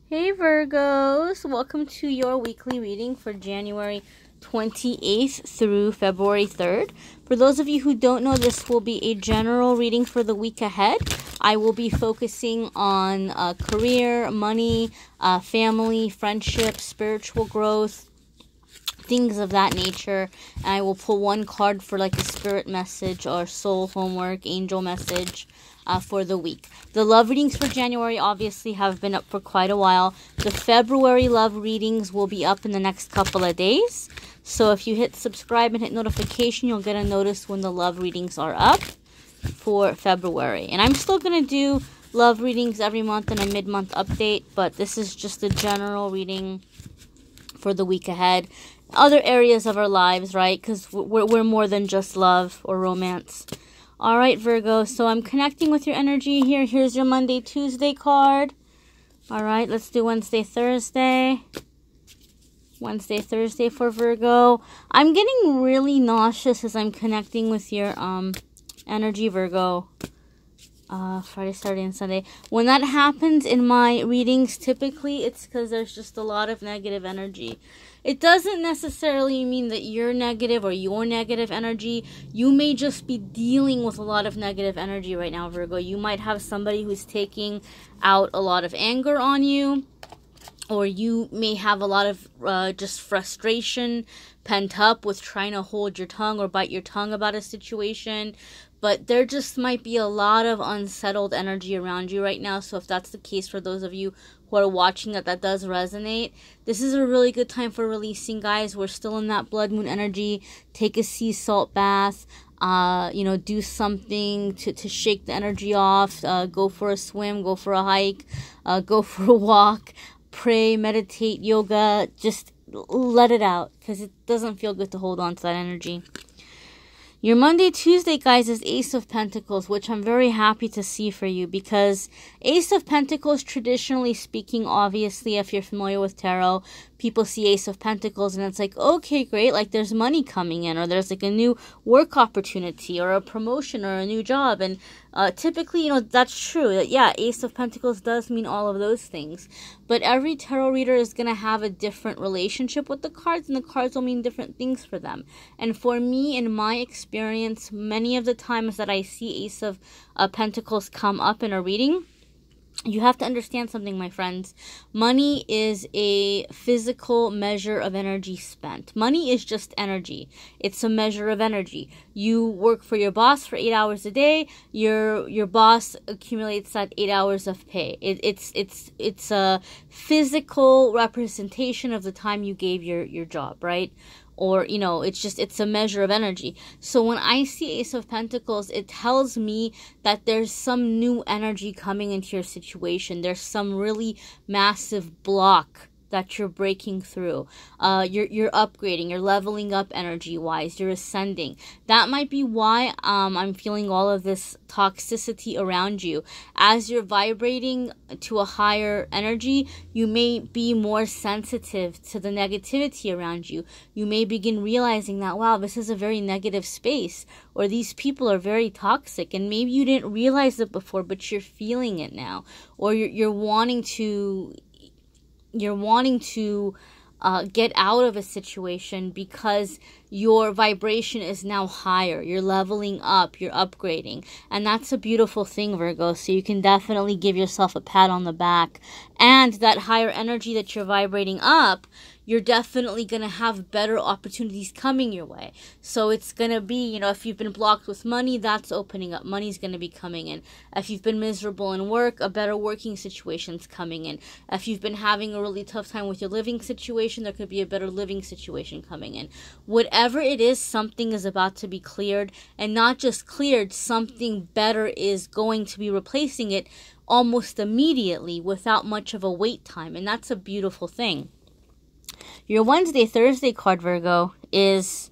Hey Virgos, welcome to your weekly reading for January 28th through February 3rd. For those of you who don't know, this will be a general reading for the week ahead. I will be focusing on career, money, family, friendship, spiritual growth, things of that nature. And I will pull one card for like a spirit message or soul homework, angel message for the week. The love readings for January obviously have been up for quite a while. The February love readings will be up in the next couple of days. So if you hit subscribe and hit notification, you'll get a notice when the love readings are up for February. And I'm still going to do love readings every month and a mid-month update, but this is just a general reading for the week ahead. Other areas of our lives, right? Because we're more than just love or romance. All right, Virgo. So I'm connecting with your energy here. Here's your Monday, Tuesday card. All right, let's do Wednesday, Thursday. Wednesday, Thursday for Virgo. I'm getting really nauseous as I'm connecting with your energy, Virgo. Friday, Saturday, and Sunday. When that happens in my readings, typically it's because there's just a lot of negative energy. It doesn't necessarily mean that you're negative or your negative energy. You may just be dealing with a lot of negative energy right now, Virgo. You might have somebody who's taking out a lot of anger on you, or you may have a lot of just frustration pent up with trying to hold your tongue or bite your tongue about a situation. But there just might be a lot of unsettled energy around you right now. So if that's the case for those of you who are watching that does resonate, this is a really good time for releasing, guys. We're still in that blood moon energy. Take a sea salt bath. Do something to shake the energy off. Go for a swim. Go for a hike. Go for a walk. Pray, meditate, yoga. Just let it out, because it doesn't feel good to hold on to that energy. Your Monday, Tuesday, guys, is Ace of Pentacles, which I'm very happy to see for you, because Ace of Pentacles, traditionally speaking, obviously, if you're familiar with tarot, people see Ace of Pentacles and it's like, okay, great, like there's money coming in, or there's like a new work opportunity or a promotion or a new job. And typically, that's true. Yeah, Ace of Pentacles does mean all of those things. But every tarot reader is going to have a different relationship with the cards, and the cards will mean different things for them. And for me, in my experience, many of the times that I see Ace of Pentacles come up in a reading, you have to understand something, my friends. Money is a physical measure of energy spent. Money is just energy. It's a measure of energy. You work for your boss for 8 hours a day. Your boss accumulates that 8 hours of pay. It's a physical representation of the time you gave your job, right? Or, it's a measure of energy. So when I see Ace of Pentacles, it tells me that there's some new energy coming into your situation. There's some really massive block that you're breaking through. You're upgrading, you're leveling up energy-wise, you're ascending. That might be why I'm feeling all of this toxicity around you. As you're vibrating to a higher energy, you may be more sensitive to the negativity around you. You may begin realizing that, wow, this is a very negative space, or these people are very toxic, and maybe you didn't realize it before, but you're feeling it now. Or you're wanting to get out of a situation because your vibration is now higher. You're leveling up, you're upgrading. And that's a beautiful thing, Virgo. So you can definitely give yourself a pat on the back. And that higher energy that you're vibrating up, you're definitely going to have better opportunities coming your way. So it's going to be, if you've been blocked with money, that's opening up. Money's going to be coming in. If you've been miserable in work, a better working situation's coming in. If you've been having a really tough time with your living situation, there could be a better living situation coming in. Whatever it is, something is about to be cleared. And not just cleared, something better is going to be replacing it almost immediately without much of a wait time. And that's a beautiful thing. Your Wednesday, Thursday card, Virgo, is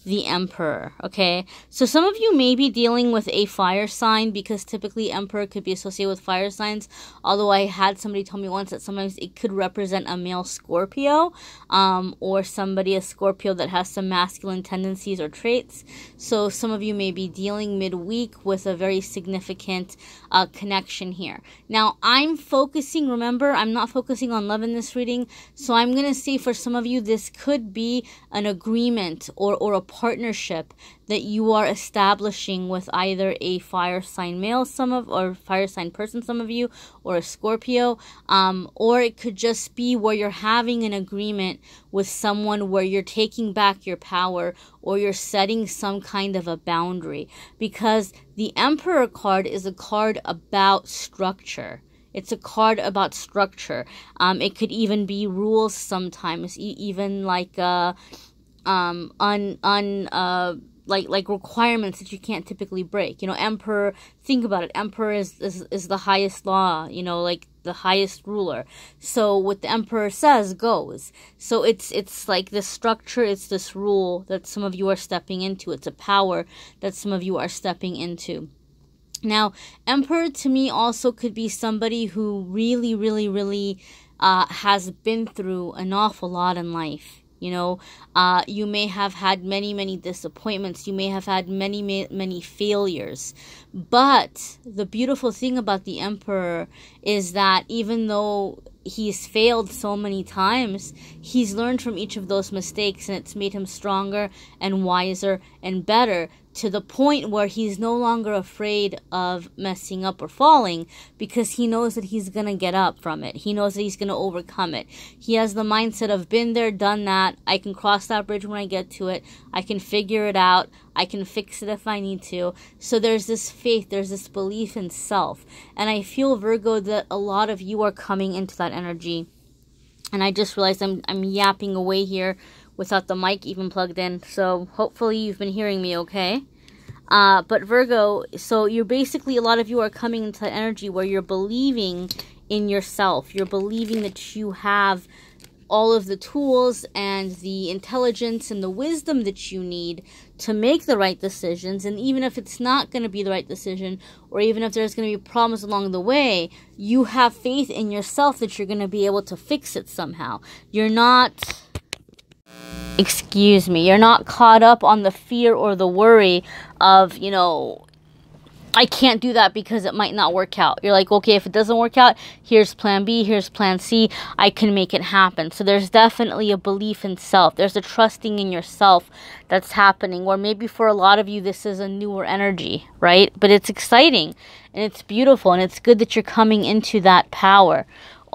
the Emperor, okay? So some of you may be dealing with a fire sign, because typically Emperor could be associated with fire signs, although I had somebody tell me once that sometimes it could represent a male Scorpio, or somebody, a Scorpio that has some masculine tendencies or traits. So some of you may be dealing midweek with a very significant connection here. Now, I'm focusing, remember, I'm not focusing on love in this reading, so I'm going to say for some of you, this could be an agreement or a partnership that you are establishing with either a fire sign male, or fire sign person, some of you, or a Scorpio, or it could just be where you're having an agreement with someone where you're taking back your power, or you're setting some kind of a boundary, because the Emperor card is a card about structure. It's a card about structure. It could even be rules sometimes, even like like requirements that you can't typically break. You know, Emperor, think about it. Emperor is the highest law, you know, like the highest ruler. So what the Emperor says goes. So it's like this structure, it's this rule that some of you are stepping into. It's a power that some of you are stepping into. Now, Emperor to me also could be somebody who really, really, really has been through an awful lot in life. You know, you may have had many, many disappointments. You may have had many, many failures. But the beautiful thing about the Emperor is that even though he's failed so many times, he's learned from each of those mistakes, and it's made him stronger and wiser and better, to the point where he's no longer afraid of messing up or falling, because he knows that he's going to get up from it. He knows that he's going to overcome it. He has the mindset of been there, done that. I can cross that bridge when I get to it. I can figure it out. I can fix it if I need to. So there's this faith, there's this belief in self. And I feel, Virgo, that a lot of you are coming into that energy. And I just realized I'm yapping away here without the mic even plugged in. So hopefully you've been hearing me okay. But Virgo, so you're basically, a lot of you are coming into that energy where you're believing in yourself. You're believing that you have all of the tools and the intelligence and the wisdom that you need to make the right decisions. And even if it's not going to be the right decision, or even if there's going to be problems along the way, you have faith in yourself that you're going to be able to fix it somehow. You're not... You're not caught up on the fear or the worry of, you know, I can't do that because it might not work out. You're like, okay, if it doesn't work out, here's plan B, here's plan C, I can make it happen. So there's definitely a belief in self. There's a trusting in yourself that's happening, where maybe for a lot of you, this is a newer energy, right? But it's exciting, and it's beautiful, and it's good that you're coming into that power.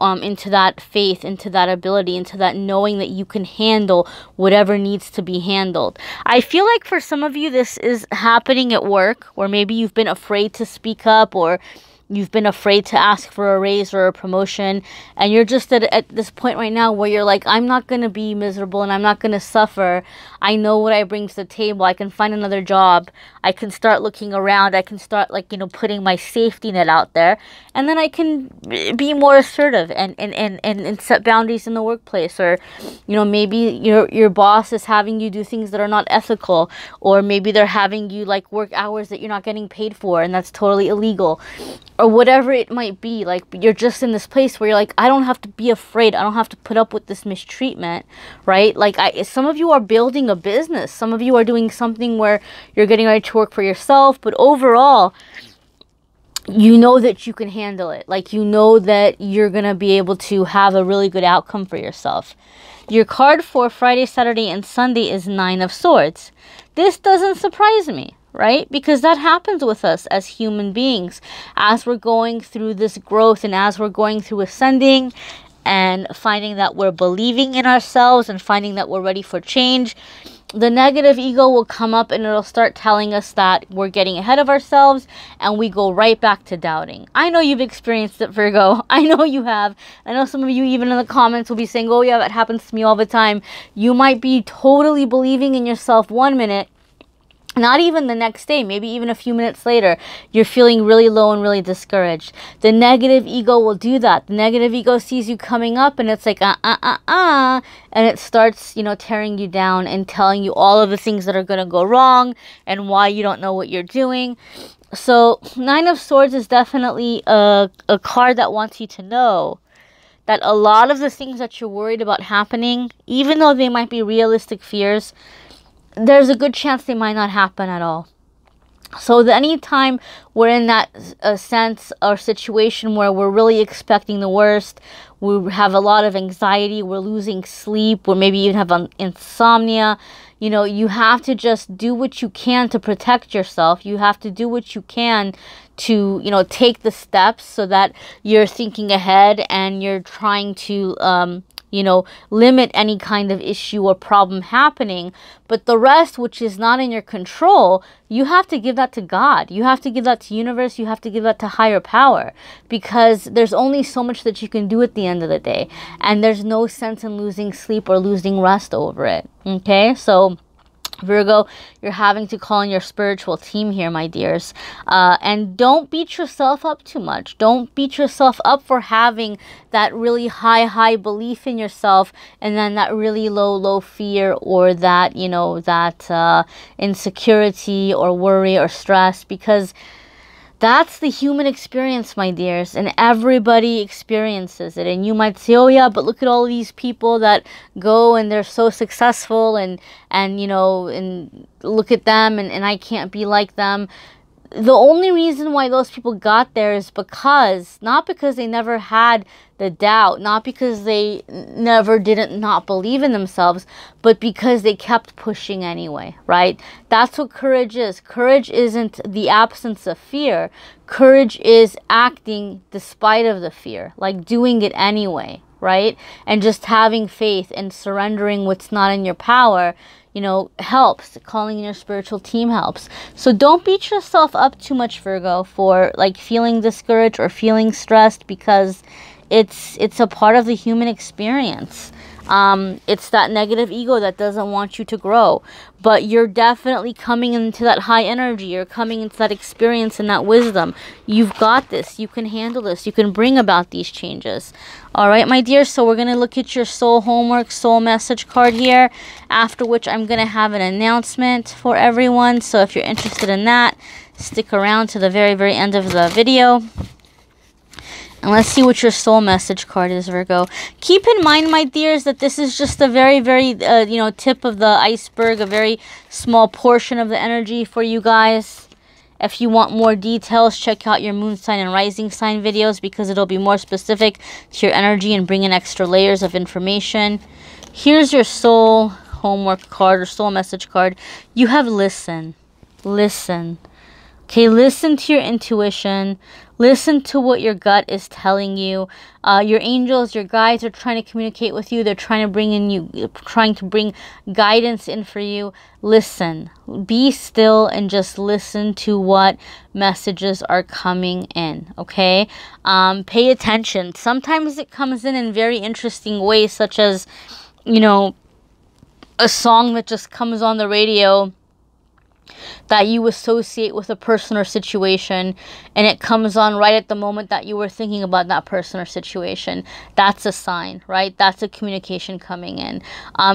Into that faith, into that ability, into that knowing that you can handle whatever needs to be handled. I feel like for some of you, this is happening at work, or maybe you've been afraid to speak up, or you've been afraid to ask for a raise or a promotion, and you're just at this point right now where you're like, I'm not going to be miserable, and I'm not going to suffer. I know what I bring to the table. I can find another job. I can start looking around. I can start, like, you know, putting my safety net out there, and then I can be more assertive and set boundaries in the workplace. Or, you know, maybe your boss is having you do things that are not ethical, or maybe they're having you, like, work hours that you're not getting paid for, and that's totally illegal. Or whatever it might be. Like, you're just in this place where you're like, I don't have to be afraid. I don't have to put up with this mistreatment, right? Like, some of you are building a business. Some of you are doing something where you're getting ready to work for yourself. But overall, you know that you can handle it. Like, you know that you're going to be able to have a really good outcome for yourself. Your card for Friday, Saturday, and Sunday is Nine of Swords. This doesn't surprise me, right? Because that happens with us as human beings. As we're going through this growth, and as we're going through ascending, and finding that we're believing in ourselves, and finding that we're ready for change, the negative ego will come up, and it'll start telling us that we're getting ahead of ourselves, and we go right back to doubting. I know you've experienced it, Virgo. I know you have. I know some of you, even in the comments, will be saying, oh yeah, that happens to me all the time. You might be totally believing in yourself one minute, Not even the next day, maybe even a few minutes later, you're feeling really low and really discouraged. The negative ego will do that. The negative ego sees you coming up and it's like, and it starts, tearing you down and telling you all of the things that are going to go wrong and why you don't know what you're doing. So Nine of Swords is definitely a card that wants you to know that a lot of the things that you're worried about happening, even though they might be realistic fears, there's a good chance they might not happen at all. So anytime we're in that sense or situation where we're really expecting the worst, we have a lot of anxiety, we're losing sleep, or maybe even have insomnia, you have to just do what you can to protect yourself. You have to do what you can to, take the steps so that you're thinking ahead and you're trying to, limit any kind of issue or problem happening. But the rest, which is not in your control, you have to give that to God. You have to give that to universe. You have to give that to higher power, because there's only so much that you can do at the end of the day. And there's no sense in losing sleep or losing rest over it. Okay, so Virgo, you're having to call in your spiritual team here, my dears. And don't beat yourself up too much. Don't beat yourself up for having that really high belief in yourself and then that really low fear, or that, that insecurity or worry or stress, because that's the human experience, my dears, and everybody experiences it. And you might say, oh yeah, but look at all these people that go and they're so successful and look at them and I can't be like them. The only reason why those people got there is not because they never had the doubt, not because they never didn't not believe in themselves, but because they kept pushing anyway, right? That's what courage is. Courage isn't the absence of fear. Courage is acting despite of the fear, like doing it anyway, right? And just having faith and surrendering what's not in your power, helps. Calling in your spiritual team helps. So don't beat yourself up too much, Virgo, for like feeling discouraged or feeling stressed, because it's a part of the human experience. It's that negative ego that doesn't want you to grow, but you're definitely coming into that high energy. You're coming into that experience and that wisdom. You've got this. You can handle this. You can bring about these changes. All right, my dear. So we're going to look at your soul homework, soul message card here, after which I'm going to have an announcement for everyone. So if you're interested in that, stick around to the very end of the video. And let's see what your soul message card is, Virgo. Keep in mind, my dears, that this is just a very tip of the iceberg, a very small portion of the energy for you guys. If you want more details, check out your moon sign and rising sign videos, because it'll be more specific to your energy and bring in extra layers of information. Here's your soul homework card or soul message card. You have listen. Listen. Okay, listen to your intuition. Listen to what your gut is telling you. Your angels, your guides are trying to communicate with you. They're trying to bring guidance in for you. Listen. Be still and just listen to what messages are coming in, okay? Pay attention. Sometimes it comes in very interesting ways, such as, a song that just comes on the radio that you associate with a person or situation, and it comes on right at the moment that you were thinking about that person or situation. That's a sign, right? That's a communication coming in.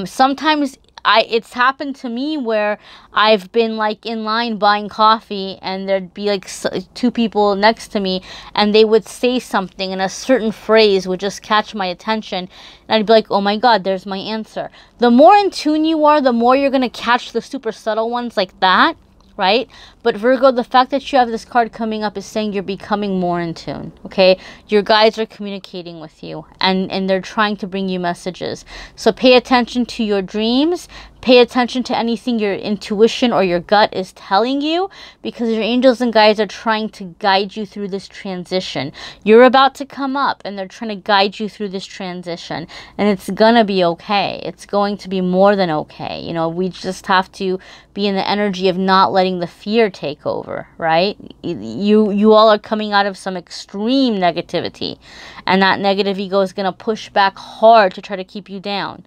Sometimes it's happened to me where I've been like in line buying coffee, and there'd be like two people next to me, and they would say something, and a certain phrase would just catch my attention, and I'd be like, oh my God, there's my answer. The more in tune you are, the more you're going to catch the super subtle ones like that, right? But Virgo, the fact that you have this card coming up is saying you're becoming more in tune, okay? Your guides are communicating with you, and they're trying to bring you messages. So pay attention to your dreams. Pay attention to anything your intuition or your gut is telling you, because your angels and guides are trying to guide you through this transition. You're about to come up, and they're trying to guide you through this transition, and it's gonna be okay. It's going to be more than okay. We just have to be in the energy of not letting the fear take over, right? You all are coming out of some extreme negativity, and that negative ego is going to push back hard to try to keep you down.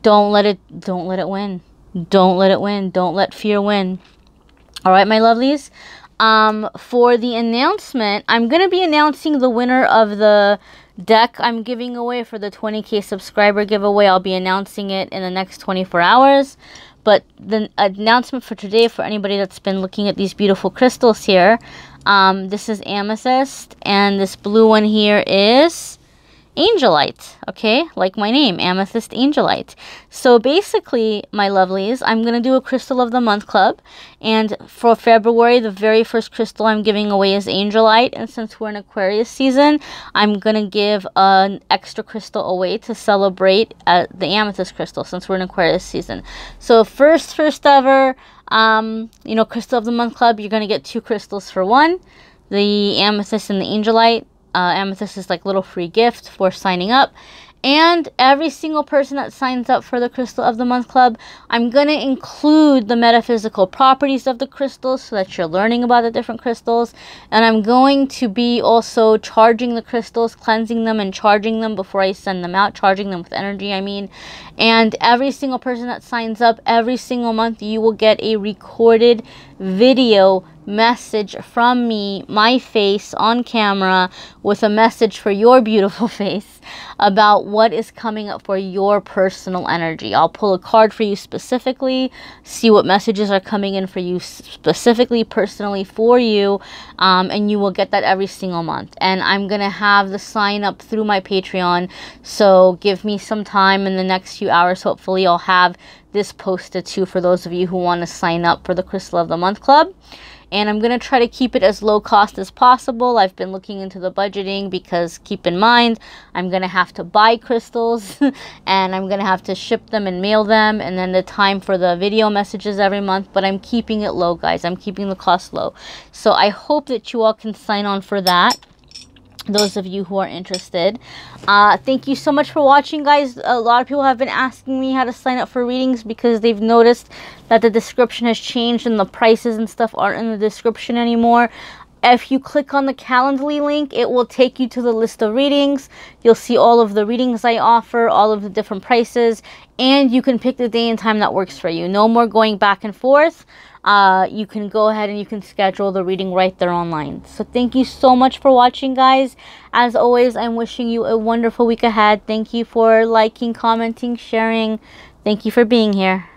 Don't let it win. Don't let it win. Don't let fear win. All right, my lovelies. For the announcement, I'm going to be announcing the winner of the deck I'm giving away for the 20K subscriber giveaway. I'll be announcing it in the next 24 hours. But the announcement for today, for anybody that's been looking at these beautiful crystals here, this is amethyst, and this blue one here is angelite, okay, like my name, Amethyst Angelite. So basically, my lovelies, I'm going to do a Crystal of the Month Club, and for February, the very first crystal I'm giving away is angelite, and since we're in Aquarius season, I'm going to give an extra crystal away to celebrate the amethyst crystal, since we're in Aquarius season. So first ever, you know, Crystal of the Month Club, you're going to get 2 crystals for one, the amethyst and the angelite. Amethyst is like a little free gift for signing up. And every single person that signs up for the Crystal of the Month Club, I'm going to include the metaphysical properties of the crystals so that you're learning about the different crystals. And I'm going to be also charging the crystals, cleansing them and charging them before I send them out, charging them with energy, I mean. And every single person that signs up, every single month, you will get a recorded video message from me, my face on camera, with a message for your beautiful face about what is coming up for your personal energy. I'll pull a card for you specifically, see what messages are coming in for you specifically, personally for you, and you will get that every single month. And I'm gonna have the sign up through my Patreon, so give me some time in the next few hours. Hopefully I'll have this posted too for those of you who want to sign up for the Crystal of the Month Club. And I'm going to try to keep it as low cost as possible. I've been looking into the budgeting because, keep in mind, I'm going to have to buy crystals and I'm going to have to ship them and mail them, and then the time for the video messages every month. But I'm keeping it low, guys. I'm keeping the cost low. So I hope that you all can sign on for that, those of you who are interested. Thank you so much for watching, guys. A lot of people have been asking me how to sign up for readings because they've noticed that the description has changed and the prices and stuff aren't in the description anymore. If you click on the Calendly link, it will take you to the list of readings. You'll see all of the readings I offer, all of the different prices, and you can pick the day and time that works for you. No more going back and forth. You can go ahead and you can schedule the reading right there online. So thank you so much for watching, guys. As always, I'm wishing you a wonderful week ahead. Thank you for liking, commenting, sharing. Thank you for being here.